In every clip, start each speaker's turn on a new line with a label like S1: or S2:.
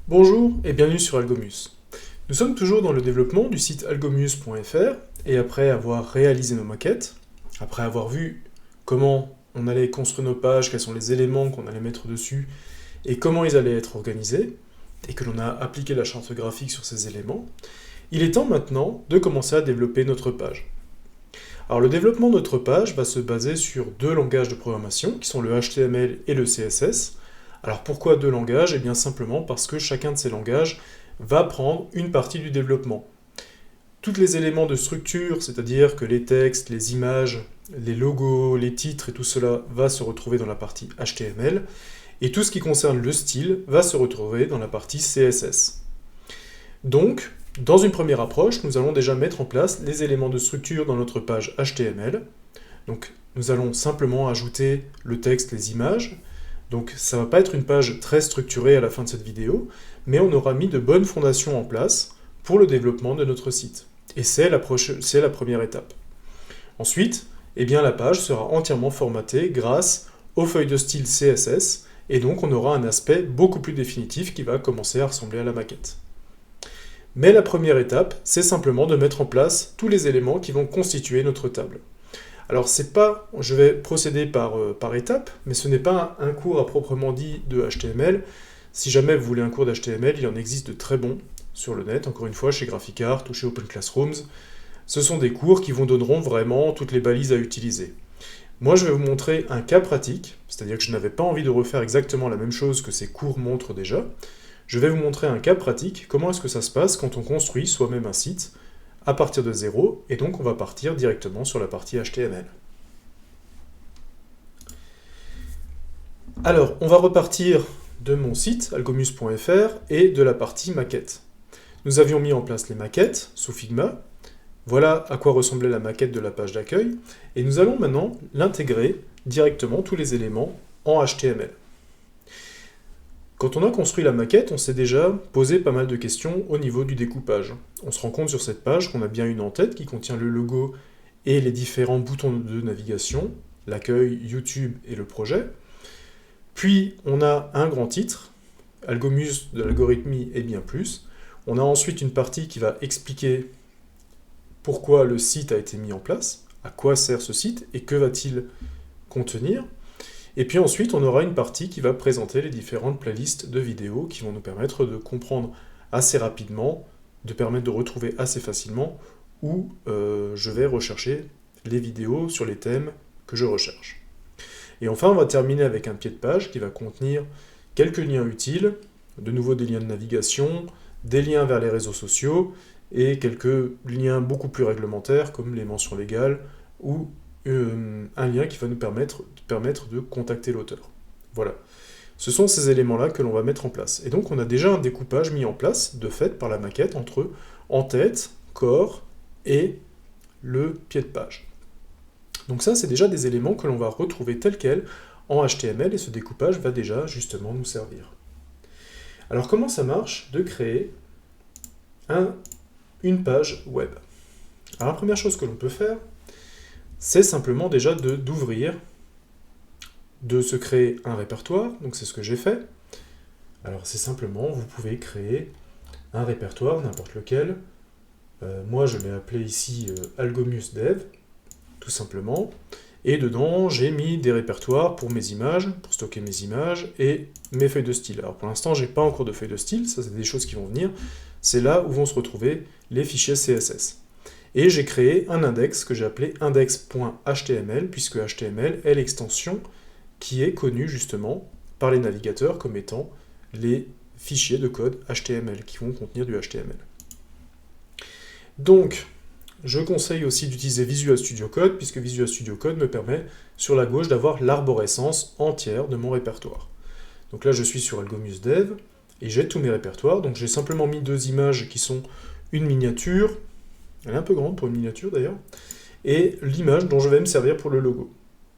S1: Bonjour et bienvenue sur Algomus. Nous sommes toujours dans le développement du site algomus.fr et après avoir réalisé nos maquettes, après avoir vu comment on allait construire nos pages, quels sont les éléments qu'on allait mettre dessus et comment ils allaient être organisés, et que l'on a appliqué la charte graphique sur ces éléments, il est temps maintenant de commencer à développer notre page. Alors le développement de notre page va se baser sur deux langages de programmation qui sont le HTML et le CSS. Alors pourquoi deux langages? Eh bien simplement parce que chacun de ces langages va prendre une partie du développement. Tous les éléments de structure, c'est-à-dire que les textes, les images, les logos, les titres et tout cela va se retrouver dans la partie HTML, et tout ce qui concerne le style va se retrouver dans la partie CSS. Donc, dans une première approche, nous allons déjà mettre en place les éléments de structure dans notre page HTML. Donc, nous allons simplement ajouter le texte, les images. Donc, ça ne va pas être une page très structurée à la fin de cette vidéo, mais on aura mis de bonnes fondations en place pour le développement de notre site. Et c'est la première étape. Ensuite, eh bien, la page sera entièrement formatée grâce aux feuilles de style CSS, et donc on aura un aspect beaucoup plus définitif qui va commencer à ressembler à la maquette. Mais la première étape, c'est simplement de mettre en place tous les éléments qui vont constituer notre table. Alors je vais procéder par étapes, mais ce n'est pas un cours à proprement dit de HTML. Si jamais vous voulez un cours d'HTML, il en existe de très bons sur le net, encore une fois chez Graphicart ou chez Open Classrooms. Ce sont des cours qui vous donneront vraiment toutes les balises à utiliser. Moi, je vais vous montrer un cas pratique, c'est-à-dire que je n'avais pas envie de refaire exactement la même chose que ces cours montrent déjà. Je vais vous montrer un cas pratique, comment est-ce que ça se passe quand on construit soi-même un site à partir de zéro, et donc on va partir directement sur la partie HTML. Alors, on va repartir de mon site, algomus.fr, et de la partie maquette. Nous avions mis en place les maquettes sous Figma. Voilà à quoi ressemblait la maquette de la page d'accueil, et nous allons maintenant l'intégrer directement, tous les éléments, en HTML. Quand on a construit la maquette, on s'est déjà posé pas mal de questions au niveau du découpage. On se rend compte sur cette page qu'on a bien une en-tête qui contient le logo et les différents boutons de navigation, l'accueil, YouTube et le projet. Puis on a un grand titre, Algomus de l'algorithmie et bien plus. On a ensuite une partie qui va expliquer pourquoi le site a été mis en place, à quoi sert ce site et que va-t-il contenir. Et puis ensuite, on aura une partie qui va présenter les différentes playlists de vidéos qui vont nous permettre de comprendre assez rapidement, de permettre de retrouver assez facilement où je vais rechercher les vidéos sur les thèmes que je recherche. Et enfin, on va terminer avec un pied de page qui va contenir quelques liens utiles, de nouveau des liens de navigation, des liens vers les réseaux sociaux, et quelques liens beaucoup plus réglementaires comme les mentions légales ou un lien qui va nous permettre de contacter l'auteur. Voilà. Ce sont ces éléments-là que l'on va mettre en place. Et donc on a déjà un découpage mis en place, de fait, par la maquette, entre en-tête, corps et le pied de page. Donc ça, c'est déjà des éléments que l'on va retrouver tels quels en HTML, et ce découpage va déjà justement nous servir. Alors comment ça marche de créer une page web? Alors la première chose que l'on peut faire, c'est simplement déjà d'ouvrir, de se créer un répertoire, donc c'est ce que j'ai fait. Alors c'est simplement, vous pouvez créer un répertoire, n'importe lequel. Moi je l'ai appelé ici Algomus Dev, tout simplement. Et dedans, j'ai mis des répertoires pour mes images, pour stocker mes images, et mes feuilles de style. Alors pour l'instant, j'ai pas encore de feuilles de style, ça c'est des choses qui vont venir. C'est là où vont se retrouver les fichiers CSS. Et j'ai créé un index que j'ai appelé index.html, puisque HTML est l'extension qui est connue justement par les navigateurs comme étant les fichiers de code HTML, qui vont contenir du HTML. Donc, je conseille aussi d'utiliser Visual Studio Code, puisque Visual Studio Code me permet, sur la gauche, d'avoir l'arborescence entière de mon répertoire. Donc là, je suis sur Algomus Dev, et j'ai tous mes répertoires. Donc j'ai simplement mis deux images qui sont une miniature, elle est un peu grande pour une miniature d'ailleurs, et l'image dont je vais me servir pour le logo.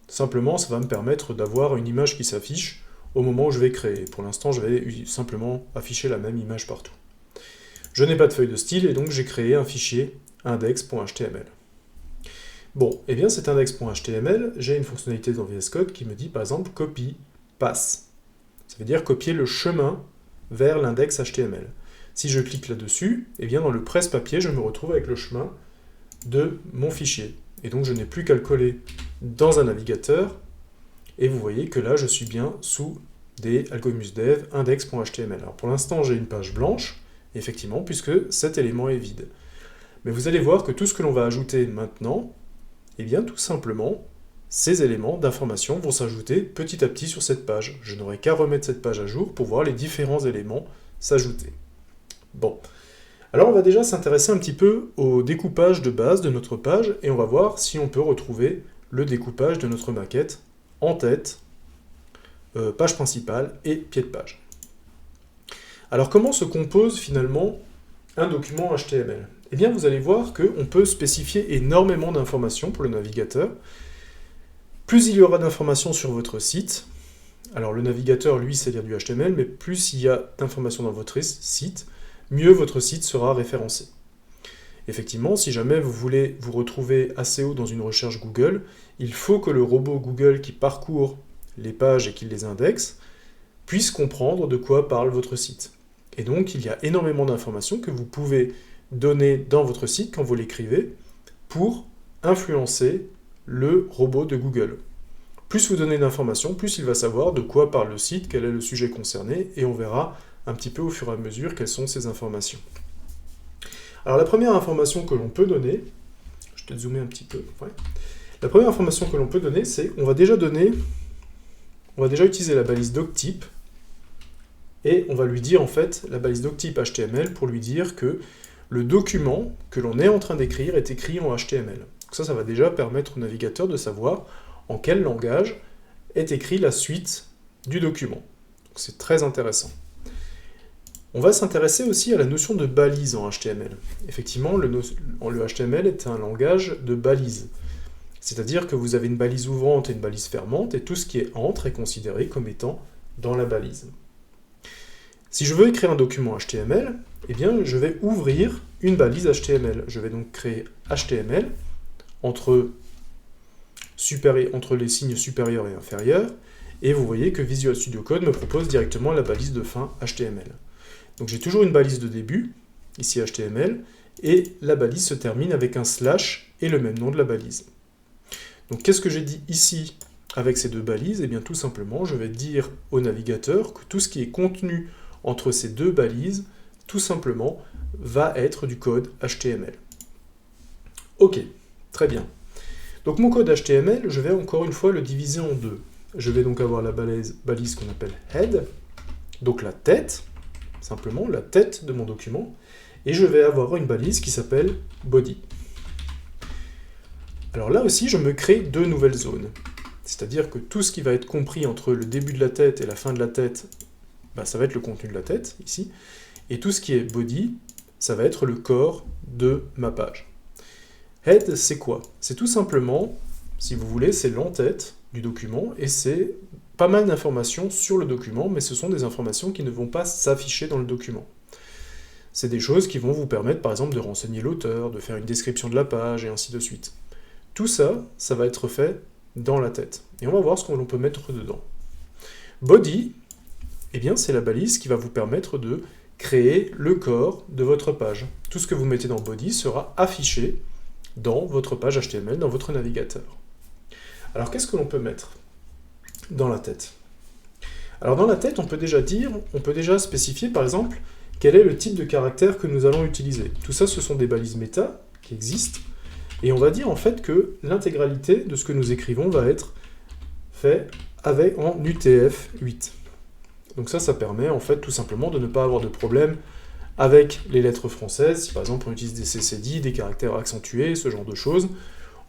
S1: Simplement, ça va me permettre d'avoir une image qui s'affiche au moment où je vais créer. Pour l'instant, je vais simplement afficher la même image partout. Je n'ai pas de feuille de style, et donc j'ai créé un fichier index.html. Bon, et bien cet index.html, j'ai une fonctionnalité dans VS Code qui me dit par exemple copy pass. Ça veut dire copier le chemin vers l'index HTML. Si je clique là-dessus, eh bien dans le presse-papier, je me retrouve avec le chemin de mon fichier. Et donc je n'ai plus qu'à le coller dans un navigateur, et vous voyez que là je suis bien sous des algomusdev index.html. Alors pour l'instant j'ai une page blanche, effectivement, puisque cet élément est vide. Mais vous allez voir que tout ce que l'on va ajouter maintenant, eh bien tout simplement, ces éléments d'information vont s'ajouter petit à petit sur cette page. Je n'aurai qu'à remettre cette page à jour pour voir les différents éléments s'ajouter. Bon, alors on va déjà s'intéresser un petit peu au découpage de base de notre page, et on va voir si on peut retrouver le découpage de notre maquette en tête, page principale et pied de page. Alors comment se compose finalement un document HTML? Eh bien vous allez voir qu'on peut spécifier énormément d'informations pour le navigateur. Plus il y aura d'informations sur votre site, alors le navigateur lui sait lire du HTML, mais plus il y a d'informations dans votre site, mieux votre site sera référencé. Effectivement, si jamais vous voulez vous retrouver assez haut dans une recherche Google, il faut que le robot Google qui parcourt les pages et qui les indexe puisse comprendre de quoi parle votre site. Et donc, il y a énormément d'informations que vous pouvez donner dans votre site quand vous l'écrivez pour influencer le robot de Google. Plus vous donnez d'informations, plus il va savoir de quoi parle le site, quel est le sujet concerné, et on verra un petit peu au fur et à mesure quelles sont ces informations. Alors la première information que l'on peut donner, je vais te zoomer un petit peu, ouais. La première information que l'on peut donner, c'est on va déjà utiliser la balise doctype, et on va lui dire en fait la balise doctype HTML pour lui dire que le document que l'on est en train d'écrire est écrit en HTML. Donc ça va déjà permettre au navigateur de savoir en quel langage est écrit la suite du document. C'est très intéressant. On va s'intéresser aussi à la notion de balise en HTML. Effectivement, le HTML est un langage de balise. C'est-à-dire que vous avez une balise ouvrante et une balise fermante, et tout ce qui est entre est considéré comme étant dans la balise. Si je veux écrire un document HTML, eh bien, je vais ouvrir une balise HTML. Je vais donc créer HTML entre les signes supérieurs et inférieurs, et vous voyez que Visual Studio Code me propose directement la balise de fin HTML. Donc j'ai toujours une balise de début, ici HTML, et la balise se termine avec un slash et le même nom de la balise. Donc qu'est-ce que j'ai dit ici avec ces deux balises? Eh bien tout simplement, je vais dire au navigateur que tout ce qui est contenu entre ces deux balises, tout simplement, va être du code HTML. Ok, très bien. Donc mon code HTML, je vais encore une fois le diviser en deux. Je vais donc avoir la balise qu'on appelle head, donc la tête, simplement la tête de mon document, et je vais avoir une balise qui s'appelle body. Alors là aussi, je me crée deux nouvelles zones. C'est-à-dire que tout ce qui va être compris entre le début de la tête et la fin de la tête, ça va être le contenu de la tête, ici, et tout ce qui est body, ça va être le corps de ma page. Head, c'est quoi? C'est tout simplement, si vous voulez, c'est l'entête du document, et c'est pas mal d'informations sur le document, mais ce sont des informations qui ne vont pas s'afficher dans le document. C'est des choses qui vont vous permettre, par exemple, de renseigner l'auteur, de faire une description de la page, et ainsi de suite. Tout ça, ça va être fait dans la tête. Et on va voir ce que l'on peut mettre dedans. Body, eh bien, c'est la balise qui va vous permettre de créer le corps de votre page. Tout ce que vous mettez dans body sera affiché dans votre page HTML, dans votre navigateur. Alors, qu'est-ce que l'on peut mettre dans la tête? Alors, dans la tête, on peut déjà spécifier, par exemple, quel est le type de caractère que nous allons utiliser. Tout ça, ce sont des balises méta qui existent, et on va dire en fait que l'intégralité de ce que nous écrivons va être fait en UTF-8. Donc ça permet en fait tout simplement de ne pas avoir de problème avec les lettres françaises. Si par exemple on utilise des CCD, des caractères accentués, ce genre de choses,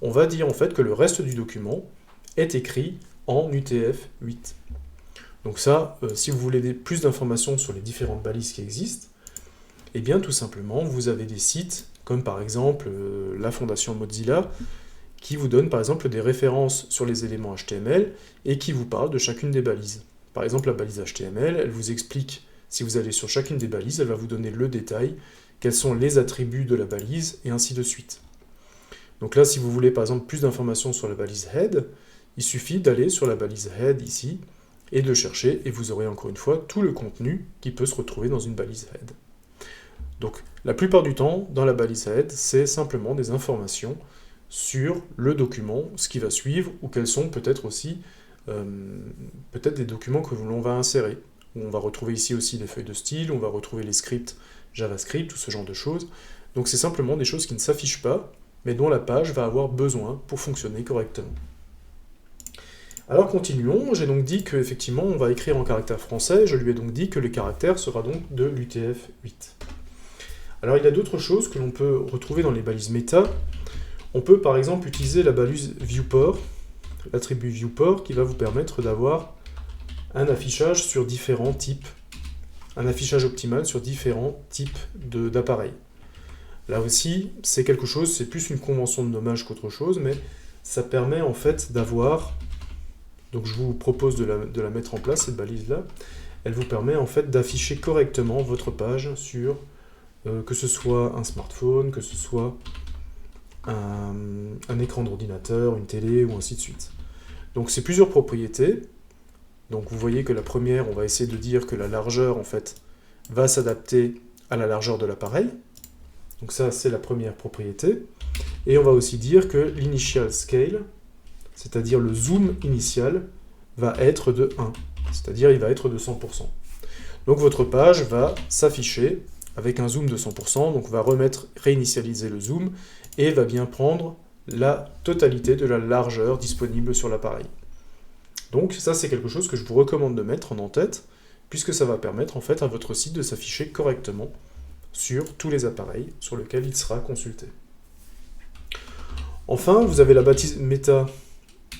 S1: on va dire en fait que le reste du document est écrit en UTF-8. Donc ça, si vous voulez plus d'informations sur les différentes balises qui existent, eh bien tout simplement vous avez des sites comme par exemple la Fondation Mozilla, qui vous donne par exemple des références sur les éléments HTML et qui vous parle de chacune des balises. Par exemple, la balise HTML, elle vous explique, si vous allez sur chacune des balises, elle va vous donner le détail, quels sont les attributs de la balise, et ainsi de suite. Donc là, si vous voulez par exemple plus d'informations sur la balise head, il suffit d'aller sur la balise head ici, et de chercher, et vous aurez encore une fois tout le contenu qui peut se retrouver dans une balise head. Donc la plupart du temps, dans la balise head, c'est simplement des informations sur le document, ce qui va suivre, ou quels sont peut-être aussi peut-être des documents que l'on va insérer. On va retrouver ici aussi des feuilles de style, on va retrouver les scripts JavaScript, tout ce genre de choses. Donc c'est simplement des choses qui ne s'affichent pas, mais dont la page va avoir besoin pour fonctionner correctement. Alors continuons, j'ai donc dit qu'effectivement on va écrire en caractère français, je lui ai donc dit que le caractère sera donc de l'UTF-8. Alors il y a d'autres choses que l'on peut retrouver dans les balises méta. On peut par exemple utiliser la balise viewPort, l'attribut viewPort qui va vous permettre d'avoir un affichage sur différents types, un affichage optimal sur différents types d'appareils. Là aussi, c'est quelque chose, c'est plus une convention de nommage qu'autre chose, mais ça permet en fait d'avoir, donc je vous propose de la mettre en place, cette balise-là, elle vous permet en fait d'afficher correctement votre page sur, que ce soit un smartphone, que ce soit un écran d'ordinateur, une télé, ou ainsi de suite. Donc c'est plusieurs propriétés. Donc vous voyez que la première, on va essayer de dire que la largeur, en fait, va s'adapter à la largeur de l'appareil. Donc ça, c'est la première propriété. Et on va aussi dire que l'initial scale, c'est-à-dire le zoom initial, va être de 1. C'est-à-dire il va être de 100%. Donc votre page va s'afficher avec un zoom de 100%, donc on va réinitialiser le zoom, et va bien prendre la totalité de la largeur disponible sur l'appareil. Donc ça c'est quelque chose que je vous recommande de mettre en tête, puisque ça va permettre en fait à votre site de s'afficher correctement sur tous les appareils sur lesquels il sera consulté. Enfin, vous avez la balise méta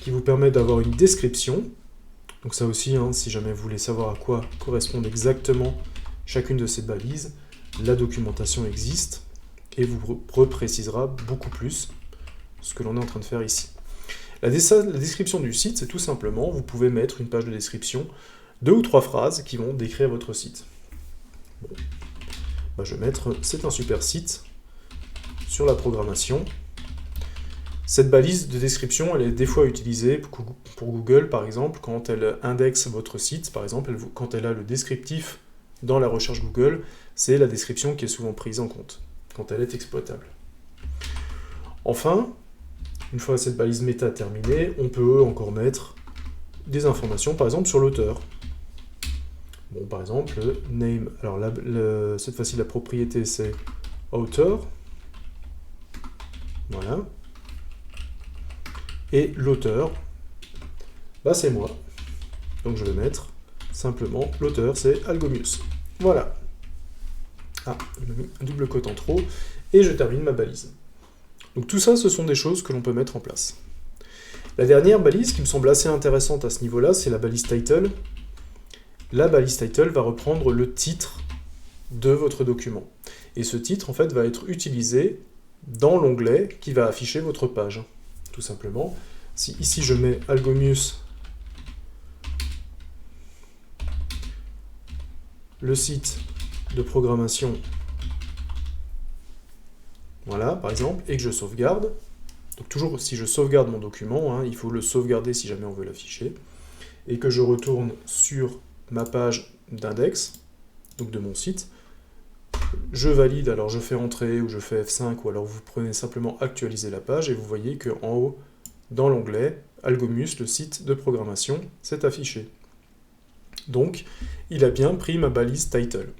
S1: qui vous permet d'avoir une description. Donc ça aussi, si jamais vous voulez savoir à quoi correspondent exactement chacune de ces balises, la documentation existe et vous reprécisera beaucoup plus ce que l'on est en train de faire ici. La description du site, c'est tout simplement, vous pouvez mettre une page de description, 2 ou 3 phrases qui vont décrire votre site. Bon. Je vais mettre « c'est un super site » sur la programmation. Cette balise de description, elle est des fois utilisée pour Google, par exemple, quand elle indexe votre site, par exemple, quand elle a le descriptif dans la recherche Google, c'est la description qui est souvent prise en compte, quand elle est exploitable. Enfin, une fois cette balise méta terminée, on peut encore mettre des informations, par exemple, sur l'auteur. Bon, par exemple, name. Alors là, cette fois-ci, la propriété, c'est author. Voilà. Et l'auteur, c'est moi. Donc je vais mettre simplement l'auteur, c'est Algomius. Voilà. Ah, il m'a mis un double quote en trop. Et je termine ma balise. Donc tout ça, ce sont des choses que l'on peut mettre en place. La dernière balise qui me semble assez intéressante à ce niveau-là, c'est la balise title. La balise title va reprendre le titre de votre document. Et ce titre, en fait, va être utilisé dans l'onglet qui va afficher votre page. Tout simplement. Si ici je mets Algomius, le site de programmation, voilà, par exemple, et que je sauvegarde, donc toujours si je sauvegarde mon document, il faut le sauvegarder si jamais on veut l'afficher, et que je retourne sur ma page d'index, donc de mon site, je valide, alors je fais entrer ou je fais F5 ou alors vous prenez simplement actualiser la page et vous voyez qu'en haut, dans l'onglet Algomius, le site de programmation, s'est affiché. Donc, il a bien pris ma balise title.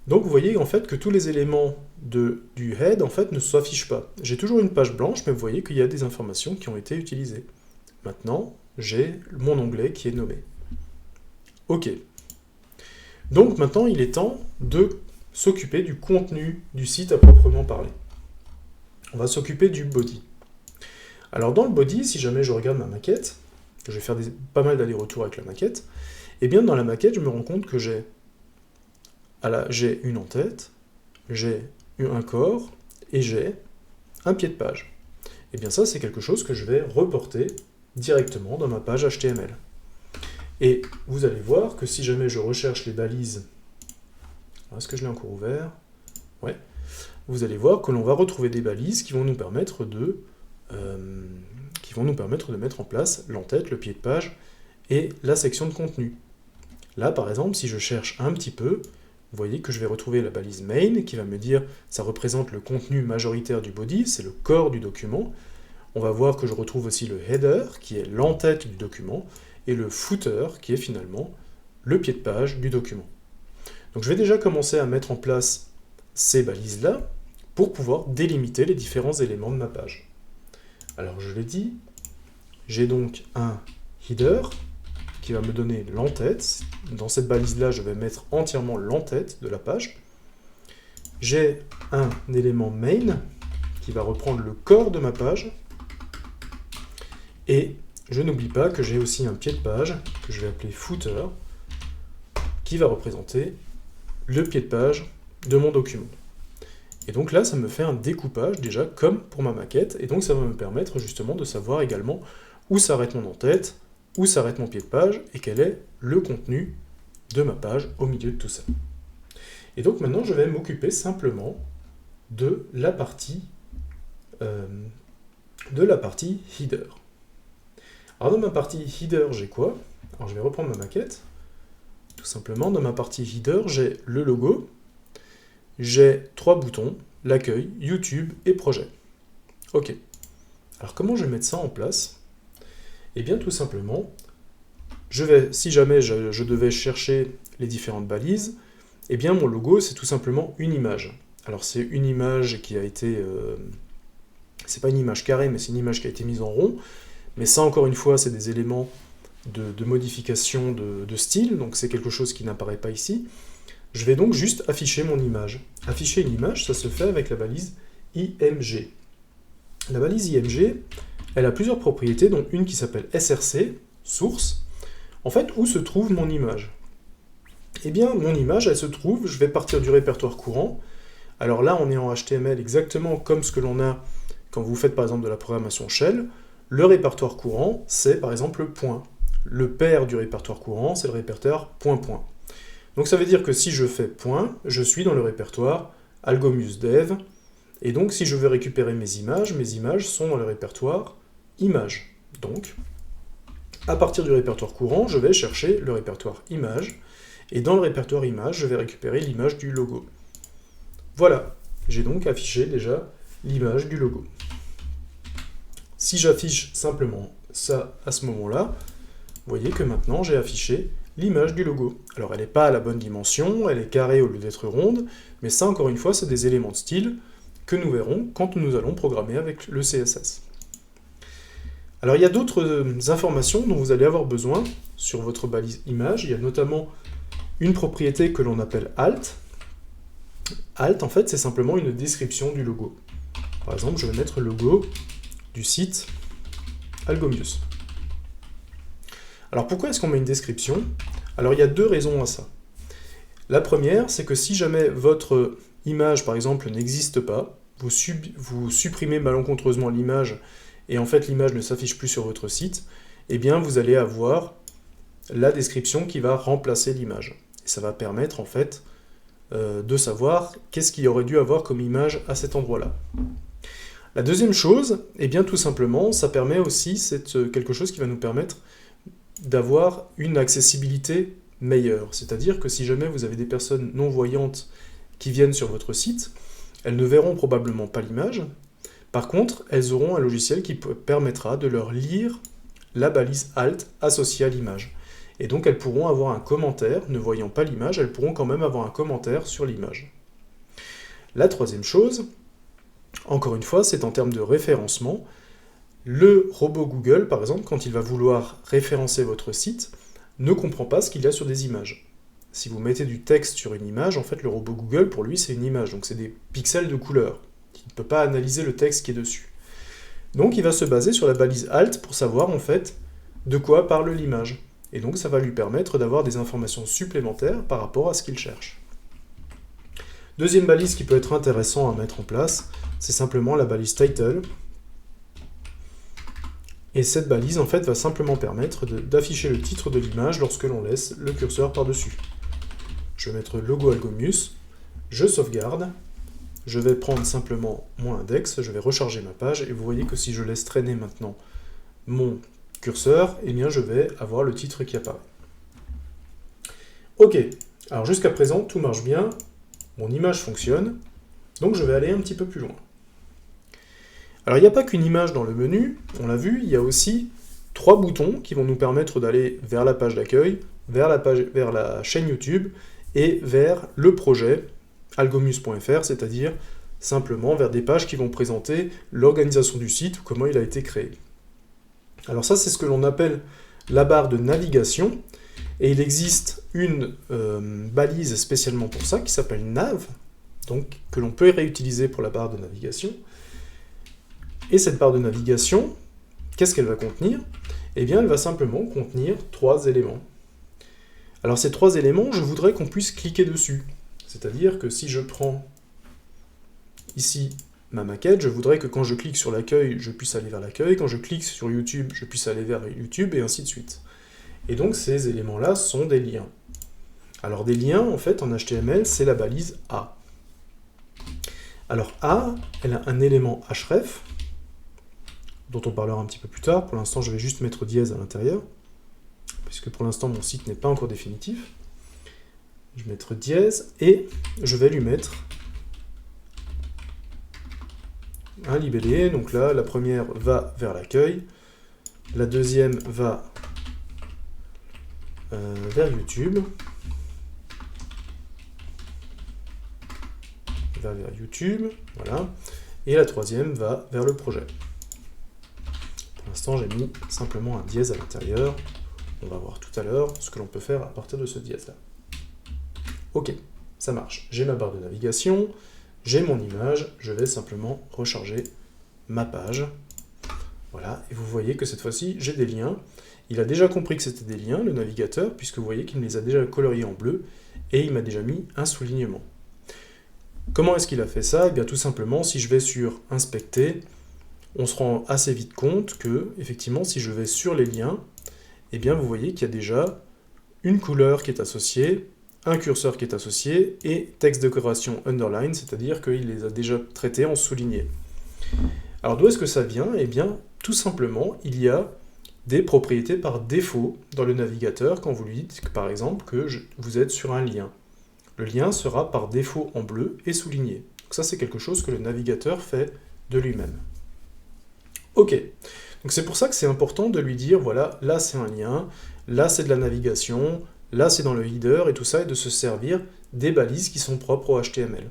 S1: Donc vous voyez en fait que tous les éléments du head en fait ne s'affichent pas. J'ai toujours une page blanche, mais vous voyez qu'il y a des informations qui ont été utilisées. Maintenant, j'ai mon onglet qui est nommé. Ok. Donc maintenant, il est temps de s'occuper du contenu du site à proprement parler. On va s'occuper du body. Alors dans le body, si jamais je regarde ma maquette, je vais faire pas mal d'allers-retours avec la maquette, et bien dans la maquette, je me rends compte que j'ai une en-tête, j'ai un corps, et j'ai un pied de page. Et bien ça, c'est quelque chose que je vais reporter directement dans ma page HTML. Et vous allez voir que si jamais je recherche les balises, est-ce que je l'ai encore ouvert? Ouais. Vous allez voir que l'on va retrouver des balises qui vont nous permettre de mettre en place l'en-tête, le pied de page et la section de contenu. Là, par exemple, si je cherche un petit peu, vous voyez que je vais retrouver la balise main qui va me dire ça représente le contenu majoritaire du body, c'est le corps du document. On va voir que je retrouve aussi le header qui est l'entête du document et le footer qui est finalement le pied de page du document. Donc je vais déjà commencer à mettre en place ces balises-là pour pouvoir délimiter les différents éléments de ma page. Alors je l'ai dit, j'ai donc un header qui va me donner l'entête. Dans cette balise-là, je vais mettre entièrement l'entête de la page. J'ai un élément main qui va reprendre le corps de ma page. Et je n'oublie pas que j'ai aussi un pied de page que je vais appeler footer qui va représenter le pied de page de mon document. Et donc là, ça me fait un découpage déjà comme pour ma maquette, et donc ça va me permettre justement de savoir également où s'arrête mon en-tête, où s'arrête mon pied de page, et quel est le contenu de ma page au milieu de tout ça. Et donc maintenant, je vais m'occuper simplement de la partie header. Alors dans ma partie header, j'ai quoi? Alors je vais reprendre ma maquette. Tout simplement, dans ma partie header, j'ai le logo, j'ai 3 boutons, l'accueil, YouTube et projet. Ok. Alors comment je vais mettre ça en place? Eh bien tout simplement, si jamais je devais chercher les différentes balises, eh bien mon logo c'est tout simplement une image. Alors c'est une image qui a été... c'est pas une image carrée, mais c'est une image qui a été mise en rond. Mais ça encore une fois, c'est des éléments de modification de style, donc c'est quelque chose qui n'apparaît pas ici. Je vais donc juste afficher mon image. Afficher une image, ça se fait avec la balise IMG. La balise IMG, elle a plusieurs propriétés, dont une qui s'appelle SRC, source. En fait, où se trouve mon image? Eh bien, mon image, elle se trouve, je vais partir du répertoire courant. Alors là, on est en HTML exactement comme ce que l'on a quand vous faites par exemple de la programmation shell. Le répertoire courant, c'est par exemple le point. Le père du répertoire courant, c'est le répertoire point. Donc ça veut dire que si je fais point, je suis dans le répertoire Algomus Dev, et donc si je veux récupérer mes images sont dans le répertoire images. Donc, à partir du répertoire courant, je vais chercher le répertoire image, et dans le répertoire image, je vais récupérer l'image du logo. Voilà, j'ai donc affiché déjà l'image du logo. Si j'affiche simplement ça à ce moment-là, vous voyez que maintenant j'ai affiché l'image du logo. Alors elle n'est pas à la bonne dimension, elle est carrée au lieu d'être ronde, mais ça encore une fois c'est des éléments de style que nous verrons quand nous allons programmer avec le CSS. Alors il y a d'autres informations dont vous allez avoir besoin sur votre balise image. Il y a notamment une propriété que l'on appelle alt. Alt en fait c'est simplement une description du logo. Par exemple je vais mettre le logo du site Algomus. Alors pourquoi est-ce qu'on met une description? Alors il y a deux raisons à ça. La première, c'est que si jamais votre image, par exemple, n'existe pas, vous supprimez malencontreusement l'image, et en fait l'image ne s'affiche plus sur votre site, eh bien vous allez avoir la description qui va remplacer l'image. Et ça va permettre en fait de savoir qu'est-ce qu'il aurait dû avoir comme image à cet endroit-là. La deuxième chose, eh bien tout simplement, ça permet aussi, c'est quelque chose qui va nous permettre d'avoir une accessibilité meilleure. C'est-à-dire que si jamais vous avez des personnes non-voyantes qui viennent sur votre site, elles ne verront probablement pas l'image. Par contre, elles auront un logiciel qui permettra de leur lire la balise alt associée à l'image. Et donc elles pourront avoir un commentaire, ne voyant pas l'image, elles pourront quand même avoir un commentaire sur l'image. La troisième chose, encore une fois, c'est en termes de référencement. Le robot Google, par exemple, quand il va vouloir référencer votre site, ne comprend pas ce qu'il y a sur des images. Si vous mettez du texte sur une image, en fait, le robot Google, pour lui, c'est une image, donc c'est des pixels de couleur. Il ne peut pas analyser le texte qui est dessus. Donc il va se baser sur la balise alt pour savoir, en fait, de quoi parle l'image. Et donc ça va lui permettre d'avoir des informations supplémentaires par rapport à ce qu'il cherche. Deuxième balise qui peut être intéressant à mettre en place, c'est simplement la balise title. Et cette balise, en fait, va simplement permettre d'afficher le titre de l'image lorsque l'on laisse le curseur par-dessus. Je vais mettre logo Algomus, je sauvegarde, je vais prendre simplement mon index, je vais recharger ma page, et vous voyez que si je laisse traîner maintenant mon curseur, eh bien je vais avoir le titre qui apparaît. Ok, alors jusqu'à présent, tout marche bien, mon image fonctionne, donc je vais aller un petit peu plus loin. Alors il n'y a pas qu'une image dans le menu, on l'a vu, il y a aussi 3 boutons qui vont nous permettre d'aller vers la page d'accueil, vers la chaîne YouTube et vers le projet algomus.fr, c'est-à-dire simplement vers des pages qui vont présenter l'organisation du site ou comment il a été créé. Alors ça, c'est ce que l'on appelle la barre de navigation, et il existe une balise spécialement pour ça qui s'appelle nav, donc que l'on peut réutiliser pour la barre de navigation. Et cette barre de navigation, qu'est-ce qu'elle va contenir? Eh bien, elle va simplement contenir 3 éléments. Alors ces 3 éléments, je voudrais qu'on puisse cliquer dessus. C'est-à-dire que si je prends ici ma maquette, je voudrais que quand je clique sur l'accueil, je puisse aller vers l'accueil, quand je clique sur YouTube, je puisse aller vers YouTube, et ainsi de suite. Et donc ces éléments-là sont des liens. Alors des liens, en fait, en HTML, c'est la balise A. Alors A, elle a un élément href, dont on parlera un petit peu plus tard. Pour l'instant, je vais juste mettre dièse à l'intérieur, puisque pour l'instant, mon site n'est pas encore définitif. Je vais mettre dièse, et je vais lui mettre un libellé. Donc là, la première va vers l'accueil, la deuxième va vers YouTube, voilà, et la troisième va vers le projet. Pour l'instant, j'ai mis simplement un dièse à l'intérieur. On va voir tout à l'heure ce que l'on peut faire à partir de ce dièse-là. Ok, ça marche. J'ai ma barre de navigation, j'ai mon image, je vais simplement recharger ma page. Voilà, et vous voyez que cette fois-ci, j'ai des liens. Il a déjà compris que c'était des liens, le navigateur, puisque vous voyez qu'il me les a déjà coloriés en bleu, et il m'a déjà mis un soulignement. Comment est-ce qu'il a fait ça? Eh bien tout simplement, si je vais sur « Inspecter », on se rend assez vite compte que, effectivement, si je vais sur les liens, eh bien vous voyez qu'il y a déjà une couleur qui est associée, un curseur qui est associé, et texte décoration underline, c'est-à-dire qu'il les a déjà traités en souligné. Alors d'où est-ce que ça vient? Eh bien, tout simplement, il y a des propriétés par défaut dans le navigateur quand vous lui dites, par exemple, que vous êtes sur un lien. Le lien sera par défaut en bleu et souligné. Donc ça, c'est quelque chose que le navigateur fait de lui-même. Ok, donc c'est pour ça que c'est important de lui dire, voilà, là c'est un lien, là c'est de la navigation, là c'est dans le header et tout ça, et de se servir des balises qui sont propres au HTML.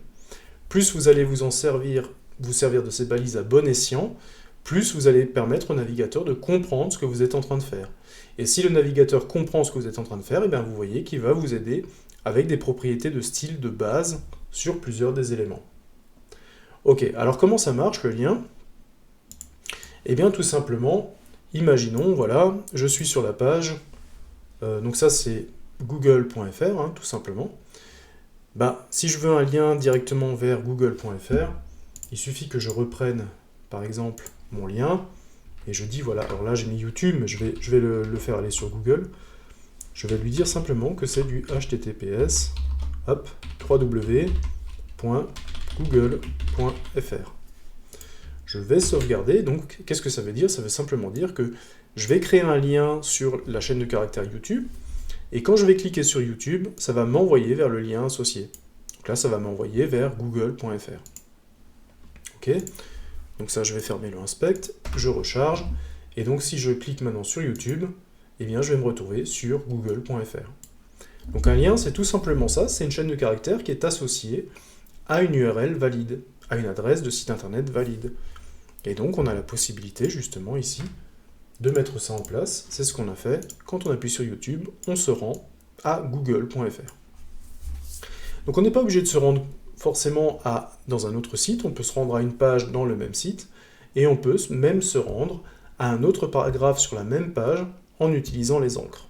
S1: Plus vous allez vous servir de ces balises à bon escient, plus vous allez permettre au navigateur de comprendre ce que vous êtes en train de faire. Et si le navigateur comprend ce que vous êtes en train de faire, et bien vous voyez qu'il va vous aider avec des propriétés de style de base sur plusieurs des éléments. Ok, alors comment ça marche le lien? Eh bien tout simplement, imaginons, voilà, je suis sur la page, donc ça c'est google.fr, hein, tout simplement. Si je veux un lien directement vers google.fr, il suffit que je reprenne, par exemple, mon lien, et je dis, voilà, alors là j'ai mis YouTube, mais je vais le faire aller sur Google. Je vais lui dire simplement que c'est du https, hop, www.google.fr. Je vais sauvegarder, donc qu'est-ce que ça veut dire? Ça veut simplement dire que je vais créer un lien sur la chaîne de caractères YouTube, et quand je vais cliquer sur YouTube, ça va m'envoyer vers le lien associé. Donc là, ça va m'envoyer vers google.fr. Ok, donc ça, je vais fermer le inspect, je recharge, et donc si je clique maintenant sur YouTube, eh bien, je vais me retrouver sur google.fr. Donc un lien, c'est tout simplement ça, c'est une chaîne de caractères qui est associée à une URL valide, à une adresse de site internet valide. Et donc, on a la possibilité, justement, ici, de mettre ça en place. C'est ce qu'on a fait. Quand on appuie sur YouTube, on se rend à google.fr. Donc, on n'est pas obligé de se rendre forcément dans un autre site. On peut se rendre à une page dans le même site. Et on peut même se rendre à un autre paragraphe sur la même page en utilisant les encres.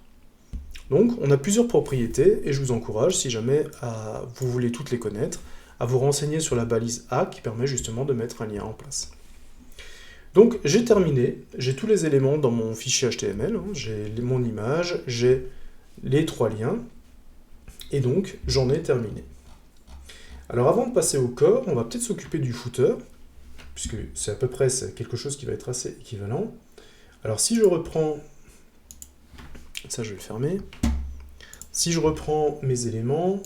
S1: Donc, on a plusieurs propriétés et je vous encourage, si jamais vous voulez toutes les connaître, à vous renseigner sur la balise A qui permet justement de mettre un lien en place. Donc, j'ai terminé, j'ai tous les éléments dans mon fichier HTML, j'ai mon image, j'ai les 3 liens, et donc, j'en ai terminé. Alors, avant de passer au corps, on va peut-être s'occuper du footer, puisque c'est à peu près quelque chose qui va être assez équivalent. Alors, si je reprends Ça, je vais le fermer. Si je reprends mes éléments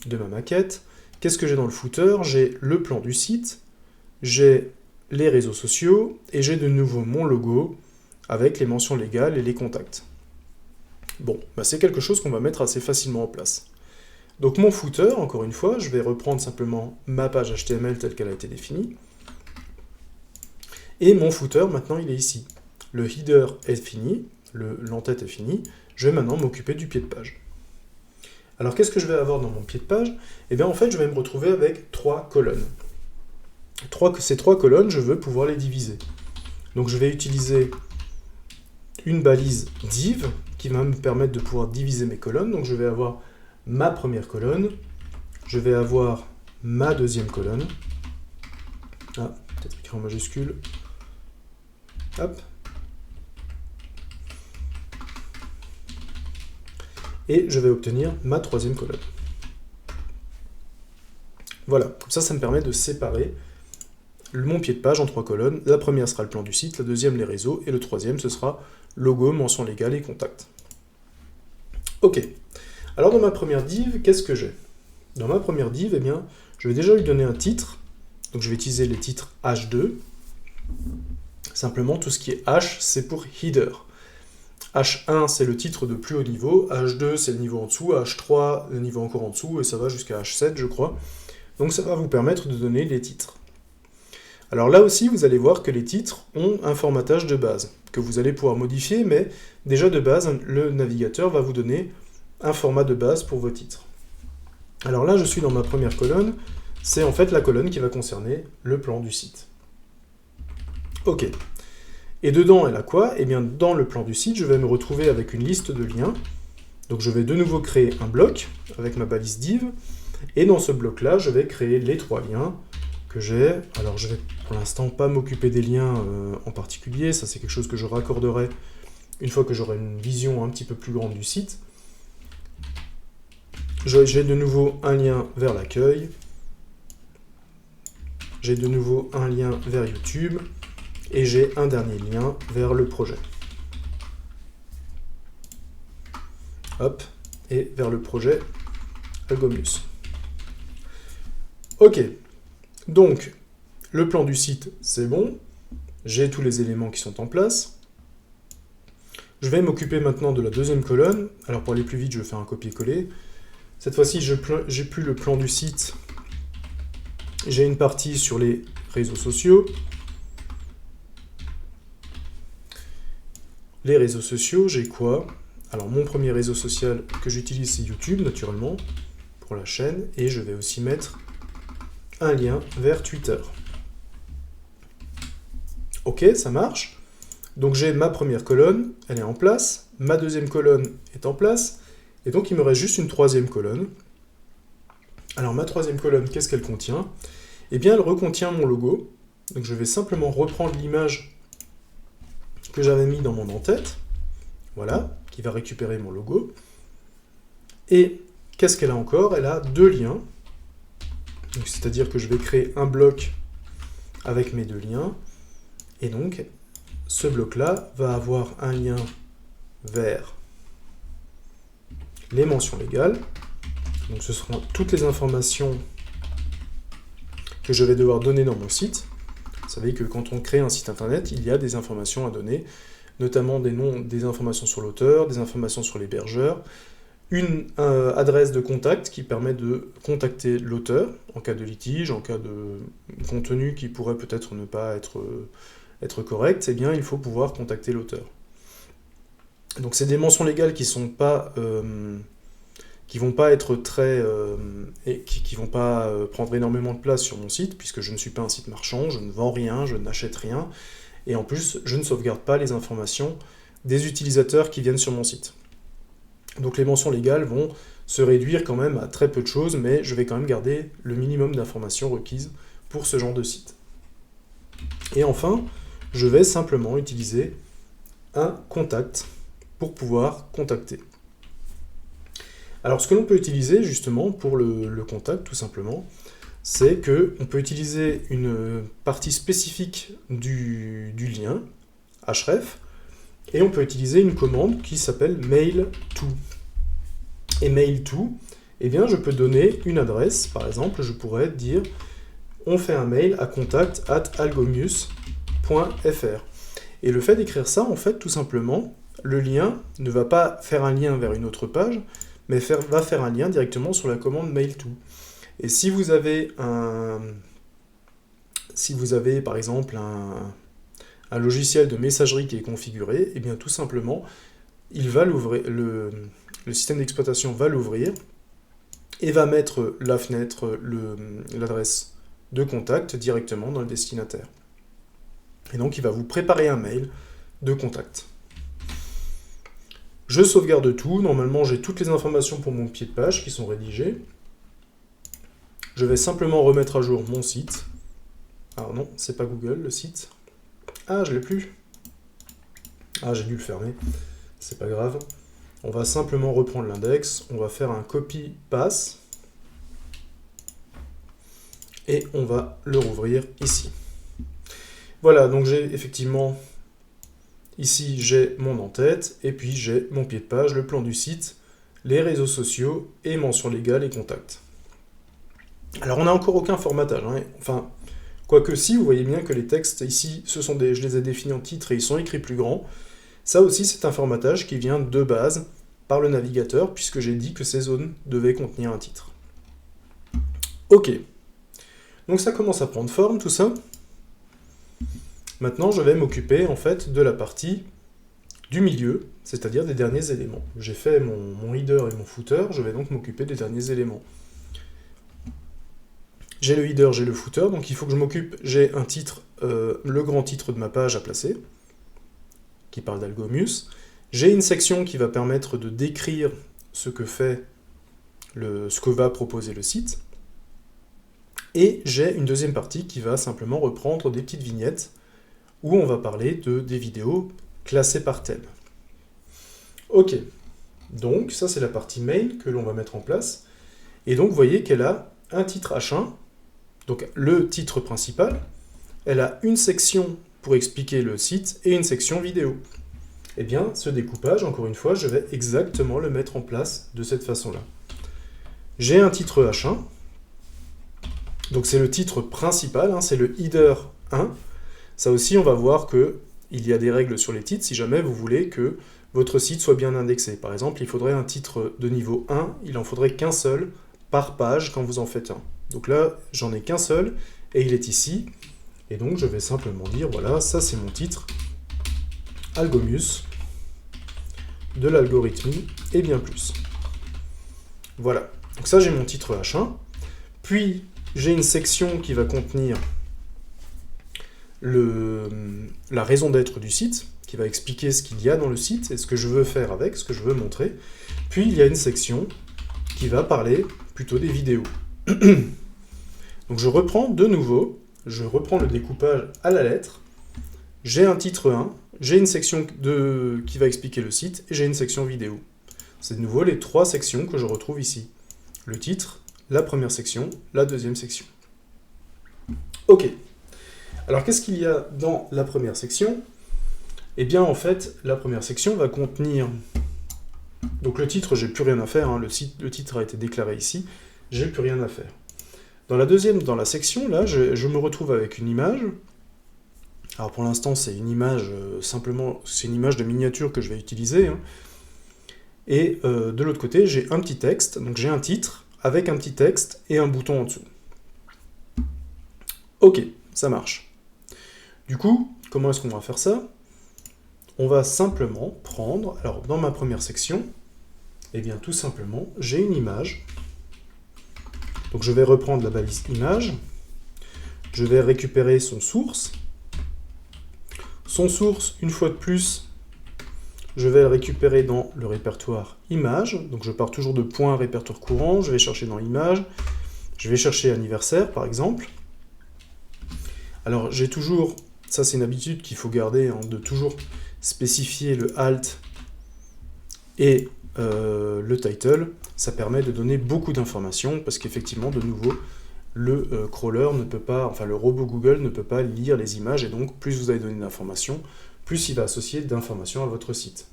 S1: de ma maquette, qu'est-ce que j'ai dans le footer? J'ai le plan du site, j'ai les réseaux sociaux, et j'ai de nouveau mon logo avec les mentions légales et les contacts. Bon, bah c'est quelque chose qu'on va mettre assez facilement en place. Donc mon footer, encore une fois, je vais reprendre simplement ma page HTML telle qu'elle a été définie. Et mon footer, maintenant, il est ici. Le header est fini, l'entête est fini. Je vais maintenant m'occuper du pied de page. Alors qu'est-ce que je vais avoir dans mon pied de page? Eh bien en fait, je vais me retrouver avec 3 colonnes. Ces 3 colonnes, je veux pouvoir les diviser. Donc je vais utiliser une balise div qui va me permettre de pouvoir diviser mes colonnes. Donc je vais avoir ma première colonne, je vais avoir ma deuxième colonne. Ah, peut-être écrit en majuscule. Hop. Et je vais obtenir ma troisième colonne. Voilà, comme ça me permet de séparer mon pied de page en 3 colonnes. La première sera le plan du site, la deuxième les réseaux, et le troisième ce sera logo, mention légale et contact. Ok, alors dans ma première div, qu'est-ce que j'ai? Dans ma première div, eh bien, je vais déjà lui donner un titre, donc je vais utiliser les titres H2. Simplement, tout ce qui est H, c'est pour header. H1, c'est le titre de plus haut niveau, H2, c'est le niveau en dessous, H3, le niveau encore en dessous, et ça va jusqu'à H7, je crois. Donc ça va vous permettre de donner les titres. Alors là aussi, vous allez voir que les titres ont un formatage de base, que vous allez pouvoir modifier, mais déjà de base, le navigateur va vous donner un format de base pour vos titres. Alors là, je suis dans ma première colonne, c'est en fait la colonne qui va concerner le plan du site. Ok. Et dedans, elle a quoi? Eh bien, dans le plan du site, je vais me retrouver avec une liste de liens. Donc je vais de nouveau créer un bloc avec ma balise div, et dans ce bloc-là, je vais créer les 3 liens que j'ai. Alors je vais pour l'instant pas m'occuper des liens en particulier, ça c'est quelque chose que je raccorderai une fois que j'aurai une vision un petit peu plus grande du site. J'ai de nouveau un lien vers l'accueil, j'ai de nouveau un lien vers YouTube, et j'ai un dernier lien vers le projet. Hop, et vers le projet Algomius. Ok, donc le plan du site, c'est bon. J'ai tous les éléments qui sont en place. Je vais m'occuper maintenant de la deuxième colonne. Alors pour aller plus vite, je vais faire un copier-coller. Cette fois-ci, j'ai plus le plan du site. J'ai une partie sur les réseaux sociaux. Les réseaux sociaux, j'ai quoi? Alors mon premier réseau social que j'utilise, c'est YouTube, naturellement, pour la chaîne. Et je vais aussi mettre un lien vers Twitter. Ok, ça marche. Donc j'ai ma première colonne, elle est en place. Ma deuxième colonne est en place. Et donc il me reste juste une troisième colonne. Alors ma troisième colonne, qu'est-ce qu'elle contient? Eh bien elle recontient mon logo. Donc je vais simplement reprendre l'image que j'avais mis dans mon en-tête. Voilà, qui va récupérer mon logo. Et qu'est-ce qu'elle a encore? Elle a 2 liens. C'est-à-dire que je vais créer un bloc avec mes 2 liens. Et donc, ce bloc-là va avoir un lien vers les mentions légales. Donc ce seront toutes les informations que je vais devoir donner dans mon site. Vous savez que quand on crée un site internet, il y a des informations à donner, notamment des noms, des informations sur l'auteur, des informations sur l'hébergeur, une adresse de contact qui permet de contacter l'auteur en cas de litige, en cas de contenu qui pourrait peut-être ne pas être correct, eh bien il faut pouvoir contacter l'auteur. Donc c'est des mentions légales qui sont pas vont pas être très et qui vont pas prendre énormément de place sur mon site, puisque je ne suis pas un site marchand, je ne vends rien, je n'achète rien, et en plus je ne sauvegarde pas les informations des utilisateurs qui viennent sur mon site. Donc les mentions légales vont se réduire quand même à très peu de choses, mais je vais quand même garder le minimum d'informations requises pour ce genre de site. Et enfin, je vais simplement utiliser un contact pour pouvoir contacter. Alors ce que l'on peut utiliser justement pour le contact tout simplement, c'est qu'on peut utiliser une partie spécifique du lien, href, Et on peut utiliser une commande qui s'appelle mail to. Et mail to, eh bien, je peux donner une adresse. Par exemple, je pourrais dire on fait un mail à contact@algomius.fr. Et le fait d'écrire ça, en fait, tout simplement, le lien ne va pas faire un lien vers une autre page, mais va faire un lien directement sur la commande mail to. Et si vous avez par exemple un logiciel de messagerie qui est configuré, et bien tout simplement, il va l'ouvrir, le système d'exploitation va l'ouvrir et va mettre la fenêtre, l'adresse de contact directement dans le destinataire. Et donc il va vous préparer un mail de contact. Je sauvegarde tout, normalement j'ai toutes les informations pour mon pied de page qui sont rédigées. Je vais simplement remettre à jour mon site. Alors non, c'est pas Google le site. Ah, je l'ai plus. Ah, j'ai dû le fermer. C'est pas grave. On va simplement reprendre l'index. On va faire un copy-paste. Et on va le rouvrir ici. Voilà, donc j'ai effectivement... Ici, j'ai mon en-tête. Et puis, j'ai mon pied de page, le plan du site, les réseaux sociaux et mention légale et contacts. Alors, on n'a encore aucun formatage. Hein. Enfin... Quoique si, vous voyez bien que les textes ici, je les ai définis en titre et ils sont écrits plus grands. Ça aussi, c'est un formatage qui vient de base par le navigateur, puisque j'ai dit que ces zones devaient contenir un titre. Ok. Donc ça commence à prendre forme, tout ça. Maintenant, je vais m'occuper, en fait, de la partie du milieu, c'est-à-dire des derniers éléments. J'ai fait mon header et mon footer, je vais donc m'occuper des derniers éléments. J'ai le header, j'ai le footer, donc il faut que je m'occupe, j'ai un titre, le grand titre de ma page à placer, qui parle d'Algomius. J'ai une section qui va permettre de décrire ce que va proposer le site. Et j'ai une deuxième partie qui va simplement reprendre des petites vignettes où on va parler des vidéos classées par thème. Ok, donc ça c'est la partie main que l'on va mettre en place. Et donc vous voyez qu'elle a un titre H1, donc le titre principal, elle a une section pour expliquer le site et une section vidéo. Eh bien, ce découpage, encore une fois, je vais exactement le mettre en place de cette façon-là. J'ai un titre H1, donc c'est le titre principal, hein, c'est le header 1. Ça aussi, on va voir qu'il y a des règles sur les titres si jamais vous voulez que votre site soit bien indexé. Par exemple, il faudrait un titre de niveau 1, il en faudrait qu'un seul par page quand vous en faites un. Donc là, j'en ai qu'un seul, et il est ici. Et donc, je vais simplement dire, voilà, ça c'est mon titre, Algomius, de l'algorithmie, et bien plus. Voilà. Donc ça, j'ai mon titre H1. Puis, j'ai une section qui va contenir la raison d'être du site, qui va expliquer ce qu'il y a dans le site, et ce que je veux faire avec, ce que je veux montrer. Puis, il y a une section qui va parler plutôt des vidéos. Donc je reprends de nouveau, je reprends le découpage à la lettre, j'ai un titre 1, j'ai une section qui va expliquer le site, et j'ai une section vidéo. C'est de nouveau les trois sections que je retrouve ici. Le titre, la première section, la deuxième section. Ok. Alors qu'est-ce qu'il y a dans la première section? Eh bien en fait, la première section va contenir... Donc le titre, j'ai plus rien à faire, hein, le titre a été déclaré ici, j'ai plus rien à faire. Dans la section, là, je me retrouve avec une image. Alors pour l'instant, c'est une image, simplement, c'est une image de miniature que je vais utiliser. Hein. Et de l'autre côté, j'ai un petit texte, donc j'ai un titre avec un petit texte et un bouton en dessous. Ok, ça marche. Du coup, comment est-ce qu'on va faire ça? On va simplement prendre, alors dans ma première section, eh bien tout simplement, j'ai une image. Donc je vais reprendre la balise image, je vais récupérer son source. Son source, une fois de plus, je vais le récupérer dans le répertoire image. Donc je pars toujours de point répertoire courant, je vais chercher dans image, je vais chercher anniversaire par exemple. Alors j'ai toujours, ça c'est une habitude qu'il faut garder, hein, de toujours spécifier le alt et le title. Ça permet de donner beaucoup d'informations parce qu'effectivement, de nouveau, le crawler ne peut pas, enfin le robot Google ne peut pas lire les images et donc plus vous allez donner d'informations, plus il va associer d'informations à votre site.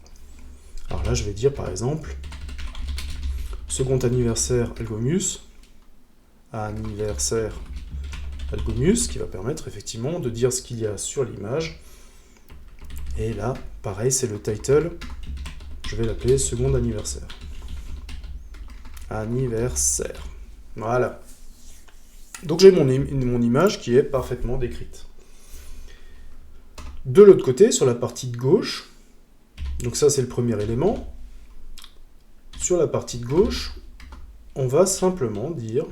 S1: Alors là, je vais dire par exemple, second anniversaire Algomius, anniversaire Algomius, qui va permettre effectivement de dire ce qu'il y a sur l'image. Et là, pareil, c'est le title, je vais l'appeler second anniversaire. Anniversaire. Voilà. Donc j'ai mon image qui est parfaitement décrite. De l'autre côté, sur la partie de gauche, donc ça c'est le premier élément, sur la partie de gauche, on va simplement dire...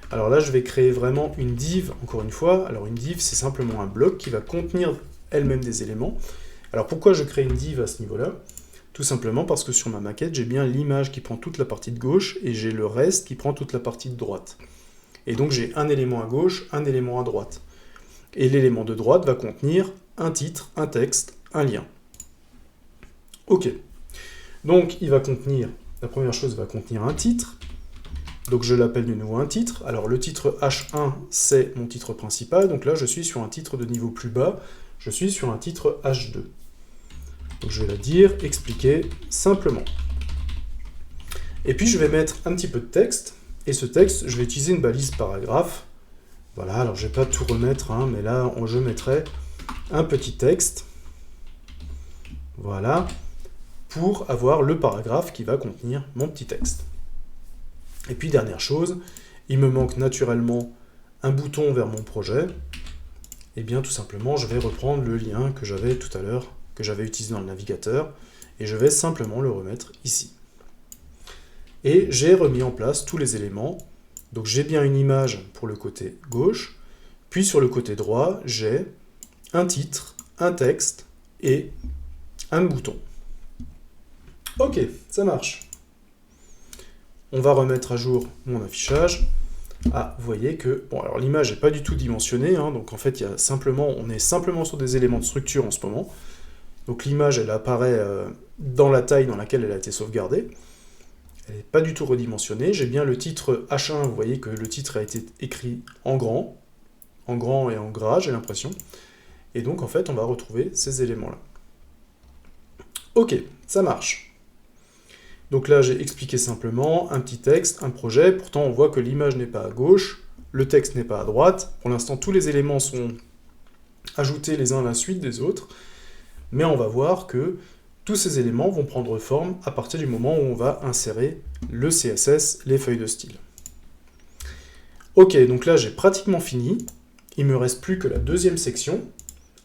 S1: Alors là, je vais créer vraiment une div, encore une fois. Alors une div, c'est simplement un bloc qui va contenir elle-même des éléments. Alors pourquoi je crée une div à ce niveau-là? Tout simplement parce que sur ma maquette, j'ai bien l'image qui prend toute la partie de gauche et j'ai le reste qui prend toute la partie de droite. Et donc j'ai un élément à gauche, un élément à droite. Et l'élément de droite va contenir un titre, un texte, un lien. Ok. Donc il va contenir, la première chose va contenir un titre. Donc je l'appelle de nouveau un titre. Alors le titre H1, c'est mon titre principal. Donc là, je suis sur un titre de niveau plus bas. Je suis sur un titre H2. Donc je vais la dire, expliquer simplement. Et puis je vais mettre un petit peu de texte. Et ce texte, je vais utiliser une balise paragraphe. Voilà, alors je ne vais pas tout remettre, hein, mais là, je mettrai un petit texte. Voilà, pour avoir le paragraphe qui va contenir mon petit texte. Et puis dernière chose, il me manque naturellement un bouton vers mon projet. Et bien tout simplement, je vais reprendre le lien que j'avais tout à l'heure, que j'avais utilisé dans le navigateur, et je vais simplement le remettre ici. Et j'ai remis en place tous les éléments. Donc j'ai bien une image pour le côté gauche, puis sur le côté droit, j'ai un titre, un texte et un bouton. Ok, ça marche. On va remettre à jour mon affichage. Ah, vous voyez que... Bon, alors l'image n'est pas du tout dimensionnée, hein, donc en fait, on est simplement sur des éléments de structure en ce moment. Donc l'image, elle apparaît dans la taille dans laquelle elle a été sauvegardée. Elle n'est pas du tout redimensionnée. J'ai bien le titre H1, vous voyez que le titre a été écrit en grand et en gras, j'ai l'impression. Et donc, en fait, on va retrouver ces éléments-là. Ok, ça marche. Donc là, j'ai expliqué simplement un petit texte, un projet. Pourtant, on voit que l'image n'est pas à gauche, le texte n'est pas à droite. Pour l'instant, tous les éléments sont ajoutés les uns à la suite des autres. Mais on va voir que tous ces éléments vont prendre forme à partir du moment où on va insérer le CSS, les feuilles de style. Ok, donc là, j'ai pratiquement fini. Il ne me reste plus que la deuxième section.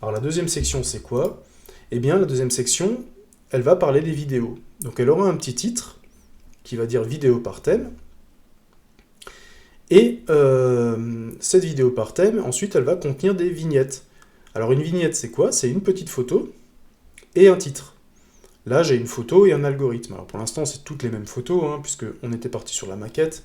S1: Alors la deuxième section, c'est quoi? Eh bien, la deuxième section, elle va parler des vidéos. Donc elle aura un petit titre qui va dire vidéo par thème. Et cette vidéo par thème, ensuite, elle va contenir des vignettes. Alors une vignette, c'est quoi? C'est une petite photo et un titre. Là, j'ai une photo et un algorithme. Alors pour l'instant, c'est toutes les mêmes photos, hein, puisqu'on était parti sur la maquette.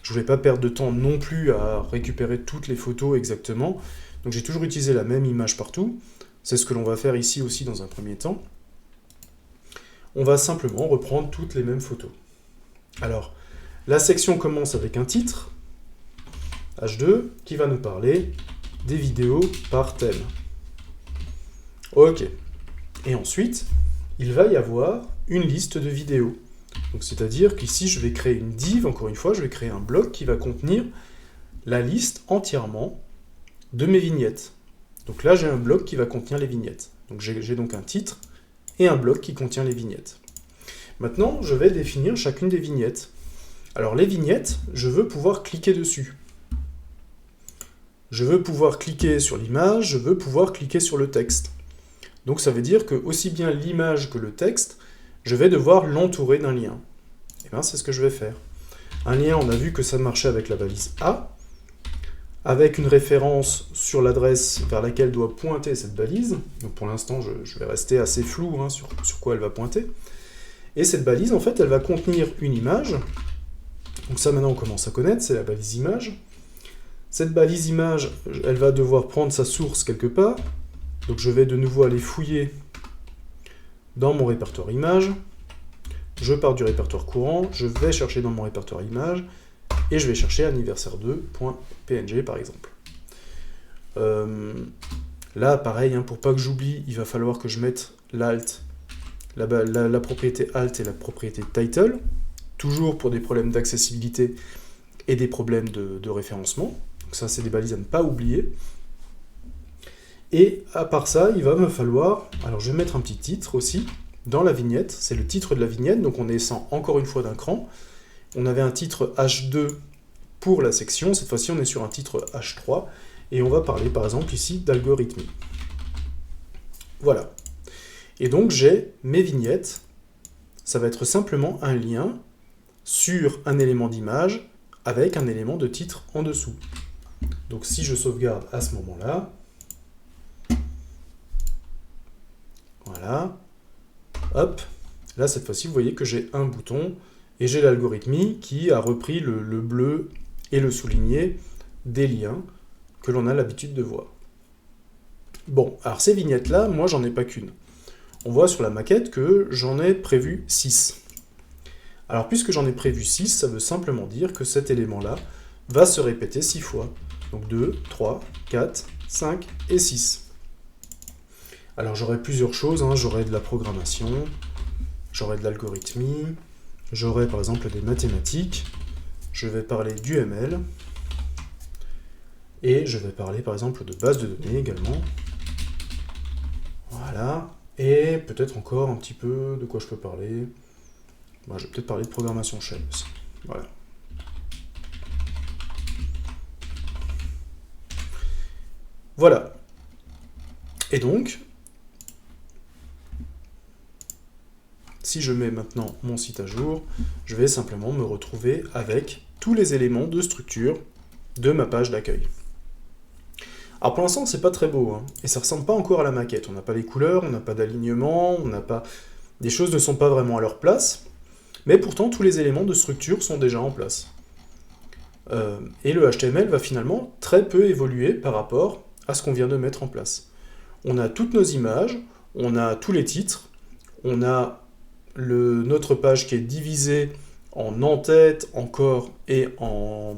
S1: Je ne voulais pas perdre de temps non plus à récupérer toutes les photos exactement. Donc j'ai toujours utilisé la même image partout. C'est ce que l'on va faire ici aussi dans un premier temps. On va simplement reprendre toutes les mêmes photos. Alors, la section commence avec un titre, H2, qui va nous parler des vidéos par thème. Ok. Et ensuite, il va y avoir une liste de vidéos. Donc, c'est-à-dire qu'ici, je vais créer une div, encore une fois, je vais créer un bloc qui va contenir la liste entièrement de mes vignettes. Donc là, j'ai un bloc qui va contenir les vignettes. Donc j'ai donc un titre et un bloc qui contient les vignettes. Maintenant, je vais définir chacune des vignettes. Alors les vignettes, je veux pouvoir cliquer dessus. Je veux pouvoir cliquer sur l'image, je veux pouvoir cliquer sur le texte. Donc ça veut dire que aussi bien l'image que le texte, je vais devoir l'entourer d'un lien. Et bien c'est ce que je vais faire. Un lien, on a vu que ça marchait avec la balise A, avec une référence sur l'adresse vers laquelle doit pointer cette balise. Donc pour l'instant, je vais rester assez flou hein, sur quoi elle va pointer. Et cette balise, en fait, elle va contenir une image. Donc ça, maintenant, on commence à connaître, c'est la balise image. Cette balise image, elle va devoir prendre sa source quelque part. Donc je vais de nouveau aller fouiller dans mon répertoire image. Je pars du répertoire courant, je vais chercher dans mon répertoire image, et je vais chercher anniversaire2.png par exemple. Là, pareil, hein, pour pas que j'oublie, il va falloir que je mette l'alt, la propriété alt et la propriété title, toujours pour des problèmes d'accessibilité et des problèmes de référencement. Donc ça, c'est des balises à ne pas oublier. Et à part ça, il va me falloir... Alors, je vais mettre un petit titre aussi dans la vignette. C'est le titre de la vignette, donc on descend encore une fois d'un cran. On avait un titre H2 pour la section. Cette fois-ci, on est sur un titre H3. Et on va parler, par exemple, ici d'algorithmie. Voilà. Et donc, j'ai mes vignettes. Ça va être simplement un lien sur un élément d'image avec un élément de titre en dessous. Donc, si je sauvegarde à ce moment-là, voilà, hop, là, cette fois-ci, vous voyez que j'ai un bouton et j'ai l'algorithmie qui a repris le bleu et le souligné des liens que l'on a l'habitude de voir. Bon, alors ces vignettes-là, moi, j'en ai pas qu'une. On voit sur la maquette que j'en ai prévu 6. Alors, puisque j'en ai prévu 6, ça veut simplement dire que cet élément-là va se répéter 6 fois. Donc 2, 3, 4, 5 et 6. Alors, j'aurai plusieurs choses, hein. J'aurai de la programmation, j'aurai de l'algorithmie, j'aurai par exemple des mathématiques, je vais parler du ML, et je vais parler par exemple de base de données également. Voilà. Et peut-être encore un petit peu de quoi je peux parler. Bon, je vais peut-être parler de programmation shell aussi. Voilà. Voilà. Et donc, si je mets maintenant mon site à jour, je vais simplement me retrouver avec tous les éléments de structure de ma page d'accueil. Alors pour l'instant, c'est pas très beau, hein, et ça ressemble pas encore à la maquette. On n'a pas les couleurs, on n'a pas d'alignement, on n'a pas... Des choses ne sont pas vraiment à leur place, mais pourtant tous les éléments de structure sont déjà en place. Et le HTML va finalement très peu évoluer par rapport à ce qu'on vient de mettre en place. On a toutes nos images, on a tous les titres, on a notre page qui est divisée en en-tête, en corps et en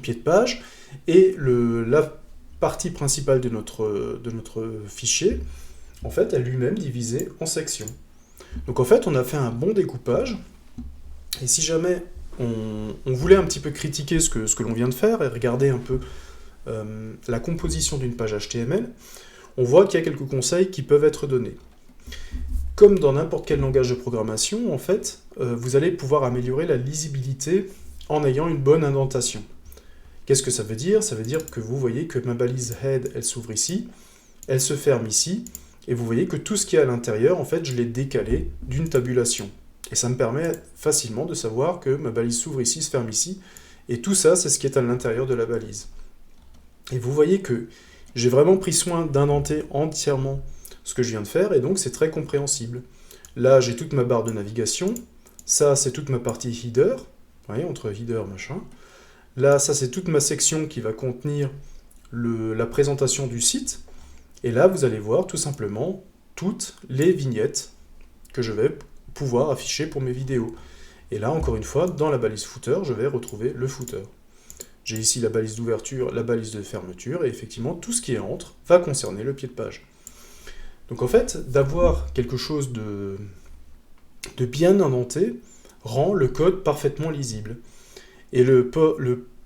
S1: pied de page, et la partie principale de notre fichier, en fait, est lui-même divisée en sections. Donc en fait, on a fait un bon découpage, et si jamais on voulait un petit peu critiquer ce que l'on vient de faire, et regarder un peu la composition d'une page HTML, on voit qu'il y a quelques conseils qui peuvent être donnés. Comme dans n'importe quel langage de programmation, en fait, vous allez pouvoir améliorer la lisibilité en ayant une bonne indentation. Qu'est-ce que ça veut dire? Ça veut dire que vous voyez que ma balise head, elle s'ouvre ici, elle se ferme ici, et vous voyez que tout ce qui est à l'intérieur, en fait, je l'ai décalé d'une tabulation. Et ça me permet facilement de savoir que ma balise s'ouvre ici, se ferme ici, et tout ça, c'est ce qui est à l'intérieur de la balise. Et vous voyez que j'ai vraiment pris soin d'indenter entièrement ce que je viens de faire, et donc c'est très compréhensible. Là, j'ai toute ma barre de navigation, ça, c'est toute ma partie header, vous voyez, entre header, machin. Là, ça, c'est toute ma section qui va contenir la présentation du site. Et là, vous allez voir tout simplement toutes les vignettes que je vais pouvoir afficher pour mes vidéos. Et là, encore une fois, dans la balise footer, je vais retrouver le footer. J'ai ici la balise d'ouverture, la balise de fermeture, et effectivement, tout ce qui est entre va concerner le pied de page. Donc en fait, d'avoir quelque chose de bien indenté rend le code parfaitement lisible. Et le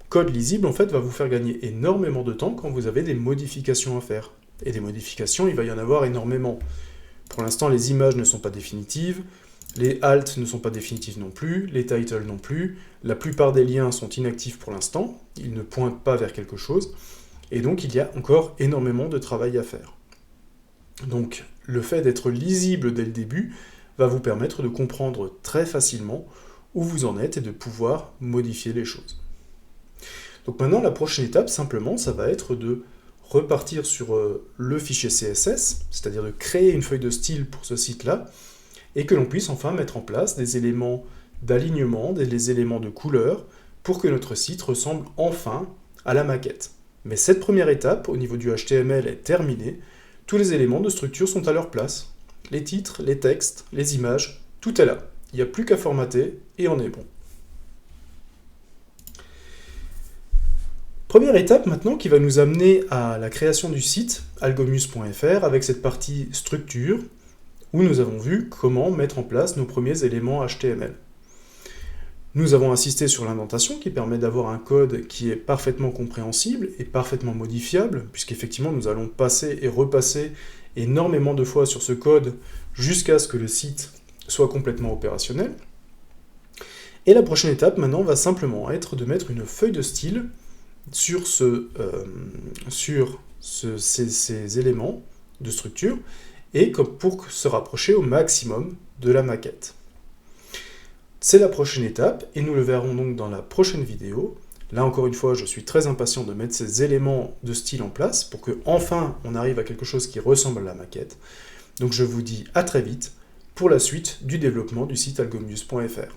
S1: code lisible, en fait, va vous faire gagner énormément de temps quand vous avez des modifications à faire. Et des modifications, il va y en avoir énormément. Pour l'instant, les images ne sont pas définitives, les alt ne sont pas définitives non plus, les titles non plus, la plupart des liens sont inactifs pour l'instant, ils ne pointent pas vers quelque chose, et donc il y a encore énormément de travail à faire. Donc, le fait d'être lisible dès le début va vous permettre de comprendre très facilement où vous en êtes et de pouvoir modifier les choses. Donc maintenant, la prochaine étape, simplement, ça va être de repartir sur le fichier CSS, c'est-à-dire de créer une feuille de style pour ce site-là, et que l'on puisse enfin mettre en place des éléments d'alignement, des éléments de couleur, pour que notre site ressemble enfin à la maquette. Mais cette première étape, au niveau du HTML, est terminée. Tous les éléments de structure sont à leur place. Les titres, les textes, les images, tout est là. Il n'y a plus qu'à formater et on est bon. Première étape maintenant qui va nous amener à la création du site algomus.fr avec cette partie structure où nous avons vu comment mettre en place nos premiers éléments HTML. Nous avons insisté sur l'indentation qui permet d'avoir un code qui est parfaitement compréhensible et parfaitement modifiable, puisqu'effectivement nous allons passer et repasser énormément de fois sur ce code jusqu'à ce que le site soit complètement opérationnel. Et la prochaine étape maintenant va simplement être de mettre une feuille de style sur ces éléments de structure et pour se rapprocher au maximum de la maquette. C'est la prochaine étape et nous le verrons donc dans la prochaine vidéo. Là encore une fois, je suis très impatient de mettre ces éléments de style en place pour que enfin on arrive à quelque chose qui ressemble à la maquette. Donc je vous dis à très vite pour la suite du développement du site algomus.fr.